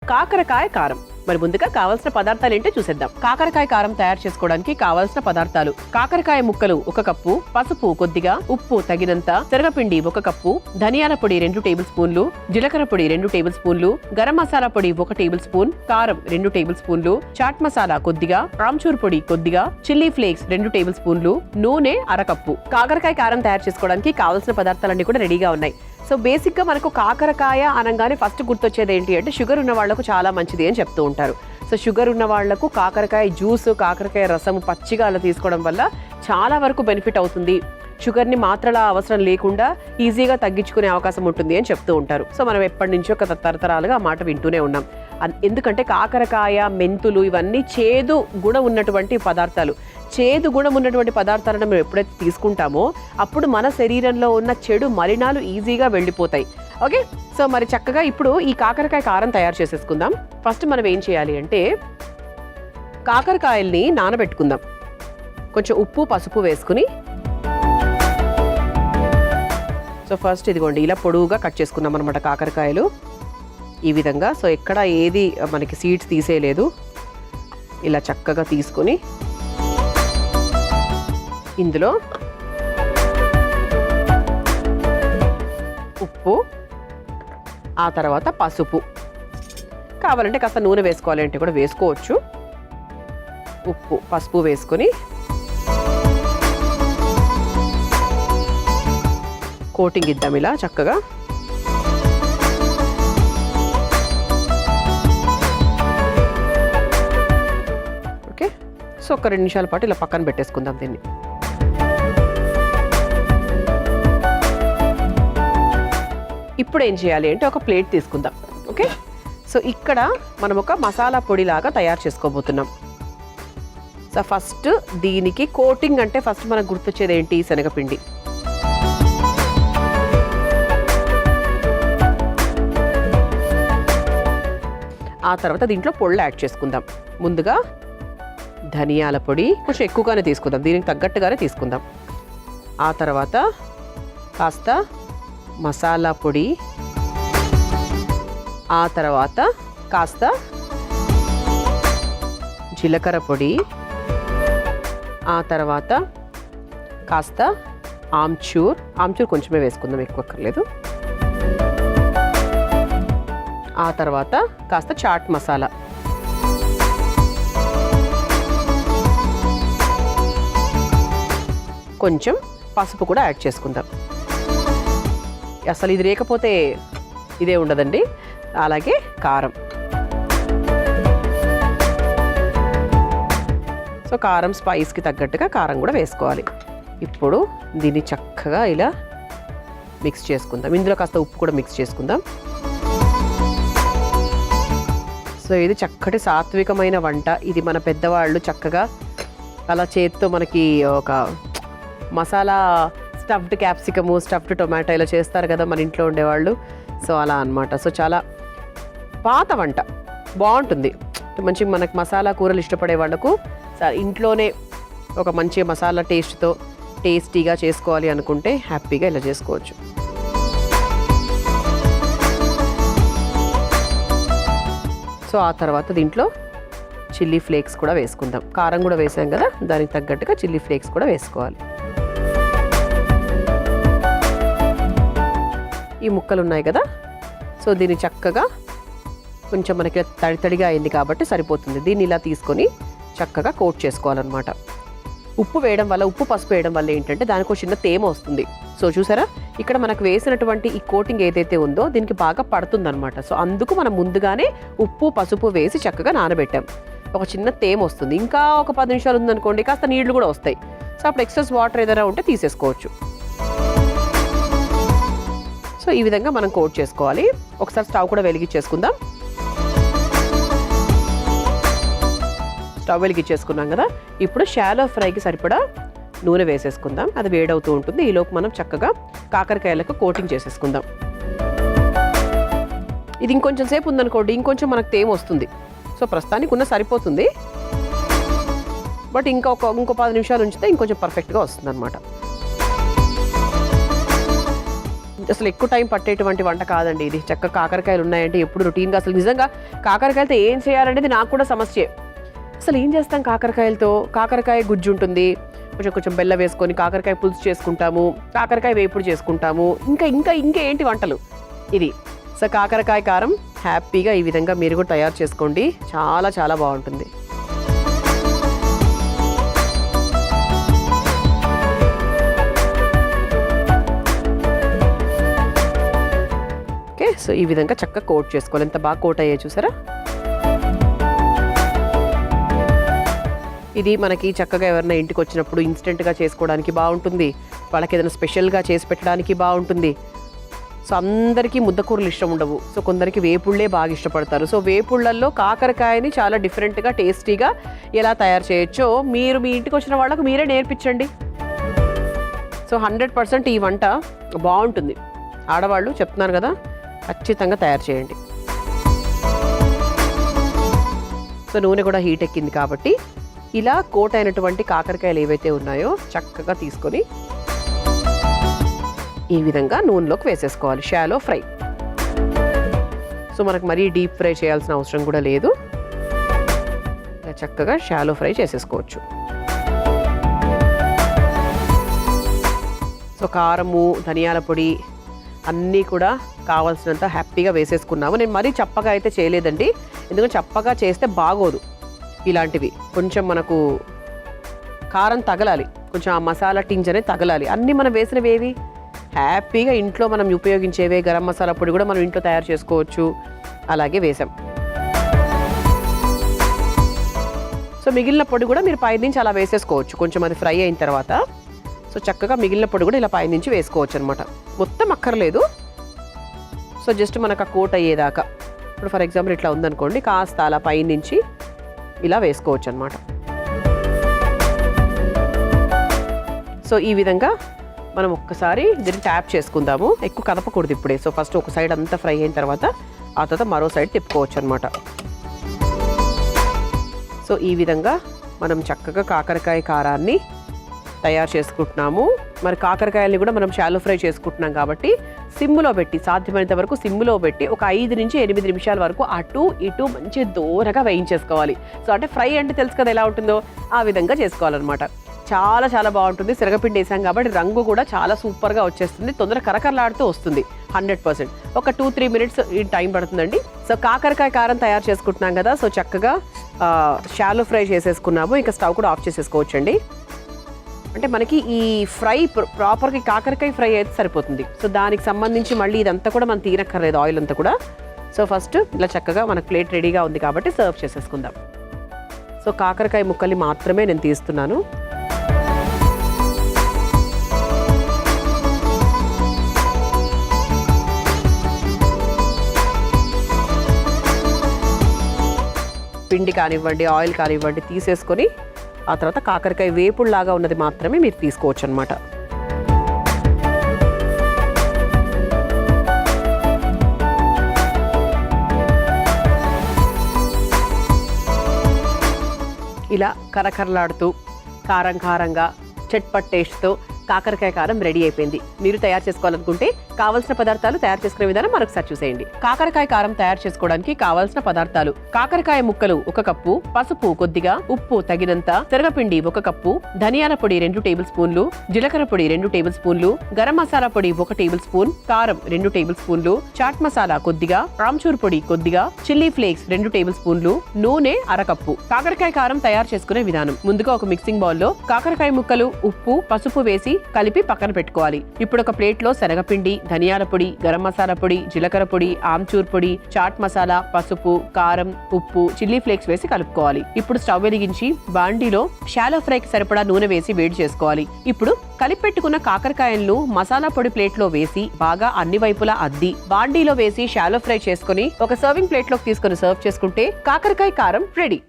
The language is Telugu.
కాకరకాయ కారం. మరి ముందుగా కావాల్సిన పదార్థాలు ఏంటో చూసేద్దాం. కాకరకాయ కారం తయారు చేసుకోవడానికి కావాల్సిన పదార్థాలు: కాకరకాయ ముక్కలు 1 కప్పు, పసుపు కొద్దిగా, ఉప్పు తగినంత, శనగపిండి 1 కప్పు, ధనియాల పొడి 2 టేబుల్ స్పూన్లు, జీలకర్ర పొడి 2 టేబుల్ స్పూన్లు, గరం మసాలా పొడి 1 టేబుల్ స్పూన్, కారం 2 టేబుల్ స్పూన్లు, చాట్ మసాలా కొద్దిగా, ఆమ్చూర్ పొడి కొద్దిగా, చిల్లీ ఫ్లేక్స్ 2 టేబుల్ స్పూన్లు, నూనె 1 కప్పు. కాకరకాయ కారం తయారు చేసుకోవడానికి కావాల్సిన పదార్థాలన్నీ కూడా రెడీగా ఉన్నాయి. సో బేసిక్ గా మనకు కాకరకాయ అనగానే ఫస్ట్ గుర్తొచ్చేది ఏంటి అంటే షుగర్ ఉన్న వాళ్లకు చాలా మంచిది అని చెప్తూ ఉంటారు. సో షుగర్ ఉన్న వాళ్లకు కాకరకాయ జ్యూస్, కాకరకాయ రసం పచ్చిగా అలా తీసుకోవడం వల్ల చాలా వరకు బెనిఫిట్ అవుతుంది. షుగర్ని మాత్రల అవసరం లేకుండా ఈజీగా తగ్గించుకునే అవకాశం ఉంటుంది అని చెప్తూ ఉంటారు. సో మనం ఎప్పటి నుంచో తరతరాలుగా ఆ మాట వింటూనే ఉన్నాం. ఎందుకంటే కాకరకాయ, మెంతులు ఇవన్నీ చేదు గుణం ఉన్నటువంటి పదార్థాలు. చేదు గుణం ఉన్నటువంటి పదార్థాలను మేము ఎప్పుడైతే తీసుకుంటామో అప్పుడు మన శరీరంలో ఉన్న చెడు మలినాలు ఈజీగా వెళ్ళిపోతాయి. ఓకే, సో మరి చక్కగా ఇప్పుడు ఈ కాకరకాయ కారం తయారు చేసేసుకుందాం. ఫస్ట్ మనం ఏం చేయాలి అంటే కాకరకాయల్ని నానబెట్టుకుందాం. కొంచెం ఉప్పు, పసుపు వేసుకుని, సో ఫస్ట్ ఇదిగోండి ఇలా పొడువుగా కట్ చేసుకున్నాం అనమాట కాకరకాయలు ఈ విధంగా. సో ఎక్కడ ఏది మనకి సీడ్స్ తీసేయలేదు. ఇలా చక్కగా తీసుకొని ఇందులో ఉప్పు, ఆ తర్వాత పసుపు, కావాలంటే కాస్త నూనె వేసుకోవాలి అంటే కూడా వేసుకోవచ్చు. ఉప్పు, పసుపు వేసుకొని కోటింగ్ ఇద్దాం ఇలా చక్కగా. ఓకే, సో ఒక 2 నిమిషాల పాటు ఇలా పక్కన పెట్టేసుకుందాం దీన్ని. ఇప్పుడు ఏం చేయాలి అంటే ఒక ప్లేట్ తీసుకుందాం. ఓకే, సో ఇక్కడ మనం ఒక మసాలా పొడి లాగా తయారు చేసుకోబోతున్నాం. సో ఫస్ట్ దీనికి కోటింగ్ అంటే ఫస్ట్ మనకు గుర్తొచ్చేది ఏంటి? శనగపిండి. ఆ తర్వాత దీంట్లో పొళ్ళు యాడ్ చేసుకుందాం. ముందుగా ధనియాల పొడి కొంచెం ఎక్కువగానే తీసుకుందాం, దీనికి తగ్గట్టుగానే తీసుకుందాం. ఆ తర్వాత కాస్త మసాలా పొడి, ఆ తర్వాత కాస్త జీలకర్ర పొడి, ఆ తర్వాత కాస్త ఆమ్చూర్ కొంచెమే వేసుకుందాం, ఎక్కువ అక్కర్లేదు. ఆ తర్వాత కాస్త చాట్ మసాలా, కొంచెం పసుపు కూడా యాడ్ చేసుకుందాం. అసలు ఇది లేకపోతే ఇదే ఉండదండి. అలాగే కారం. సో కారం స్పైస్కి తగ్గట్టుగా కారం కూడా వేసుకోవాలి. ఇప్పుడు దీన్ని చక్కగా ఇలా మిక్స్ చేసుకుందాం. ఇందులో కాస్త ఉప్పు కూడా మిక్స్ చేసుకుందాం. సో ఇది చక్కటి సాత్వికమైన వంట. ఇది మన పెద్దవాళ్ళు చక్కగా అలా చేత్తో మనకి ఒక masala stuffed capsicum, stuffed tomato ఇలా చేస్తారు కదా మన ఇంట్లో ఉండేవాళ్ళు. సో అలా అన్నమాట. సో చాలా పాత వంట, బాగుంటుంది. మంచి మనకు మసాలా కూరలు ఇష్టపడే వాళ్ళకు ఇంట్లోనే ఒక మంచి మసాలా టేస్ట్తో టేస్టీగా చేసుకోవాలి అనుకుంటే హ్యాపీగా ఇలా చేసుకోవచ్చు. సో ఆ తర్వాత దీంట్లో చిల్లీ ఫ్లేక్స్ కూడా వేసుకుందాం. కారం కూడా వేసాం కదా, దానికి తగ్గట్టుగా చిల్లీ ఫ్లేక్స్ కూడా వేసుకోవాలి. ఈ ముక్కలు ఉన్నాయి కదా, సో దీన్ని చక్కగా కొంచెం మనకి తడితడిగా అయింది కాబట్టి సరిపోతుంది. దీన్ని ఇలా తీసుకొని చక్కగా కోట్ చేసుకోవాలన్నమాట. ఉప్పు వేయడం వల్ల, ఉప్పు పసుపు వేయడం వల్ల ఏంటంటే దానికి ఒక చిన్న తేమ వస్తుంది. సో చూసారా, ఇక్కడ మనకు వేసినటువంటి ఈ కోటింగ్ ఏదైతే ఉందో దీనికి బాగా పడుతుందన్నమాట. సో అందుకు మనం ముందుగానే ఉప్పు పసుపు వేసి చక్కగా నానబెట్టాం. ఒక చిన్న తేమ వస్తుంది. ఇంకా ఒక 10 నిమిషాలు ఉందనుకోండి, కాస్త నీళ్లు కూడా వస్తాయి. సో అప్పుడు ఎక్సెస్ వాటర్ ఏదైనా ఉంటే తీసేసుకోవచ్చు. సో ఈ విధంగా మనం కోట్ చేసుకోవాలి. ఒకసారి స్టవ్ కూడా వెలిగించేసుకుందాం. స్టవ్ వెలిగించేసుకున్నాం కదా, ఇప్పుడు షాలో ఫ్రైకి సరిపడా నూనె వేసేసుకుందాం. అది వేడవుతూ ఉంటుంది. ఈలోపు మనం చక్కగా కాకరకాయలకు కోటింగ్ చేసేసుకుందాం. ఇది ఇంకొంచెం సేపు ఉందనుకోండి, ఇంకొంచెం మనకు తేమ వస్తుంది. సో ప్రస్తుతానికి ఉన్న సరిపోతుంది. బట్ ఇంకో 10 నిమిషాలు ఉంచితే ఇంకొంచెం పర్ఫెక్ట్గా వస్తుంది అనమాట. అసలు ఎక్కువ టైం పట్టేటువంటి వంట కాదండి ఇది. చక్కగా కాకరకాయలు ఉన్నాయంటే ఎప్పుడు రొటీన్గా, అసలు నిజంగా కాకరకాయలతో ఏం చేయాలనేది నాకు కూడా సమస్యే. అసలు ఏం చేస్తాం కాకరకాయలతో? కాకరకాయ గుజ్జు ఉంటుంది, కొంచెం బెల్లం వేసుకొని కాకరకాయ పులుసు చేసుకుంటాము, కాకరకాయ వేపుడు చేసుకుంటాము, ఇంకా ఏంటి వంటలు ఇది. సో కాకరకాయ కారం హ్యాపీగా ఈ విధంగా మీరు కూడా తయారు చేసుకోండి, చాలా చాలా బాగుంటుంది. ఓకే, సో ఈ విధంగా చక్కగా కోట్ చేసుకోవాలి. ఎంత బాగా కోట్ అయ్యాయి చూసారా. ఇది మనకి చక్కగా ఎవరైనా ఇంటికి వచ్చినప్పుడు ఇన్స్టెంట్గా చేసుకోవడానికి బాగుంటుంది, వాళ్ళకి ఏదైనా స్పెషల్గా చేసి పెట్టడానికి బాగుంటుంది. సో అందరికీ ముద్దకూరలు ఇష్టం ఉండవు, సో కొందరికి వేపుళ్ళే బాగా ఇష్టపడతారు. సో వేపుళ్ళల్లో కాకరకాయని చాలా డిఫరెంట్గా టేస్టీగా ఎలా తయారు చేయొచ్చో మీరు మీ ఇంటికి వచ్చిన వాళ్ళకు మీరే నేర్పించండి. సో 100% ఈ వంట బాగుంటుంది. ఆడవాళ్ళు చెప్తున్నారు కదా, ఖచ్చితంగా తయారు చేయండి. సో నూనె కూడా హీట్ ఎక్కింది కాబట్టి ఇలా కోట్ అయినటువంటి కాకరకాయలు ఏవైతే ఉన్నాయో చక్కగా తీసుకొని ఈ విధంగా నూనెలోకి వేసేసుకోవాలి. Shallow fry. సో మనకు మరీ డీప్ ఫ్రై చేయాల్సిన అవసరం కూడా లేదు, ఇలా చక్కగా షాలో ఫ్రై చేసేసుకోవచ్చు. సో కారము, ధనియాల పొడి అన్నీ కూడా కావాల్సినంత హ్యాపీగా వేసేసుకున్నాము. నేను మరీ చప్పగా అయితే చేయలేదండి, ఎందుకంటే చప్పగా చేస్తే బాగోదు. ఇలాంటివి కొంచెం మనకు కారం తగలాలి, కొంచెం ఆ మసాలా టింజ్ అనేది తగలాలి. అన్నీ మనం వేసినవేవి హ్యాపీగా ఇంట్లో మనం ఉపయోగించేవే. గరం మసాలా పొడి కూడా మనం ఇంట్లో తయారు చేసుకోవచ్చు, అలాగే వేసాం. సో మిగిలిన పొడి కూడా మీరు పైనుంచి అలా వేసేసుకోవచ్చు, కొంచెం అది ఫ్రై అయిన తర్వాత. సో చక్కగా మిగిలిన పొడి కూడా ఇలా పైనుంచి వేసుకోవచ్చు అనమాట, మొత్తం అక్కర్లేదు. సో జస్ట్ మనకు ఆ కోట్ అయ్యేదాకా. ఇప్పుడు ఫర్ ఎగ్జాంపుల్ ఇట్లా ఉందనుకోండి, కాస్త అలా పైనుంచి ఇలా వేసుకోవచ్చు అనమాట. సో ఈ విధంగా మనం ఒక్కసారి దీన్ని ట్యాప్ చేసుకుందాము, ఎక్కువ కదపకూడదు ఇప్పుడే. సో ఫస్ట్ ఒక సైడ్ అంతా ఫ్రై అయిన తర్వాత ఆ తర్వాత మరో సైడ్ తిప్పుకోవచ్చు అనమాట. సో ఈ విధంగా మనం చక్కగా కాకరకాయ కారాన్ని తయారు చేసుకుంటున్నాము. మరి కాకరకాయల్ని కూడా మనం షాలో ఫ్రై చేసుకుంటున్నాం కాబట్టి సిమ్లో పెట్టి, సాధ్యమైనంత వరకు సిమ్లో పెట్టి ఒక 5 నుంచి 8 నిమిషాల వరకు అటు ఇటు మంచి దూరగా వేయించేసుకోవాలి. సో అంటే ఫ్రై అంటే తెలుసు కదా ఎలా ఉంటుందో, ఆ విధంగా చేసుకోవాలన్నమాట. చాలా చాలా బాగుంటుంది. శనగపిండి వేసాం కాబట్టి రంగు కూడా చాలా సూపర్గా వచ్చేస్తుంది, తొందరగా కరకరలాడుతూ వస్తుంది. 100%. ఒక 2-3 మినిట్స్ ఈ టైం పడుతుందండి. సో కాకరకాయ కారం తయారు చేసుకుంటున్నాం కదా, సో చక్కగా షాలో ఫ్రై చేసేసుకున్నాము. ఇంకా స్టవ్ కూడా ఆఫ్ చేసేసుకోవచ్చండి. అంటే మనకి ఈ ఫ్రై ప్రాపర్గా కాకరకాయ ఫ్రై అయితే సరిపోతుంది. సో దానికి సంబంధించి మళ్ళీ ఇదంతా కూడా మనం తీనక్కర్లేదు, ఆయిల్ అంతా కూడా. సో ఫస్ట్ ఇలా చక్కగా మనకు ప్లేట్ రెడీగా ఉంది కాబట్టి సర్వ్ చేసేసుకుందాం. సో కాకరకాయ ముక్కల్ని మాత్రమే నేను తీస్తున్నాను. పిండి కానివ్వండి, ఆయిల్ కానివ్వండి తీసేసుకొని ఆ తర్వాత కాకరకాయ వేపుడులాగా ఉన్నది మాత్రమే మీరు తీసుకోవచ్చు అనమాట. ఇలా కరకరలాడుతూ కారంగా చట్పట్ టేస్ట్తో కాకరకాయ కారం రెడీ అయిపోయింది. మీరు తయారు చేసుకోవాలనుకుంటే కావాల్సిన పదార్థాలు తయారు చేసుకునే విధానం మరొకసారి చూసేయండి. కాకరకాయ కారం తయారు చేసుకోవడానికి కావాల్సిన పదార్థాలు: కాకరకాయ ముక్కలు 1 కప్పు, పసుపు కొద్దిగా, ఉప్పు తగినంత, శనగపిండి 1 కప్పు, ధనియాల పొడి 2 టేబుల్ స్పూన్లు, జీలకర్ర పొడి 2 టేబుల్ స్పూన్లు, గరం మసాలా పొడి 1 టేబుల్ స్పూన్, కారం 2 టేబుల్ స్పూన్లు, చాట్ మసాలా కొద్దిగా, ఆమ్చూర్ పొడి కొద్దిగా, చిల్లీ ఫ్లేక్స్ 2 టేబుల్ స్పూన్లు, నూనె 1 కప్పు. కాకరకాయ కారం తయారు చేసుకునే విధానం: ముందుగా ఒక మిక్సింగ్ బౌల్ లో కాకరకాయ ముక్కలు, ఉప్పు, పసుపు వేసి కలిపి పక్కన పెట్టుకోవాలి. ఇప్పుడు ఒక ప్లేట్ లో శనగపిండి, ధనియాల పొడి, గరం మసాలా పొడి, జీలకర్ర పొడి, ఆమ్చూర్ పొడి, చాట్ మసాలా, పసుపు, కారం, ఉప్పు, చిల్లీ ఫ్లేక్స్ వేసి కలుపుకోవాలి. ఇప్పుడు స్టవ్ వెలిగించి బాండీలో షాలో ఫ్రైకి సరిపడా నూనె వేసి వేడి చేసుకోవాలి. ఇప్పుడు కలిపి పెట్టుకున్న కాకరకాయలను మసాలా పొడి ప్లేట్ లో వేసి బాగా అన్ని వైపులా అద్ది బాండీలో వేసి షాలో ఫ్రై చేసుకుని ఒక సర్వింగ్ ప్లేట్ లోకి తీసుకుని సర్వ్ చేసుకుంటే కాకరకాయ కారం రెడీ.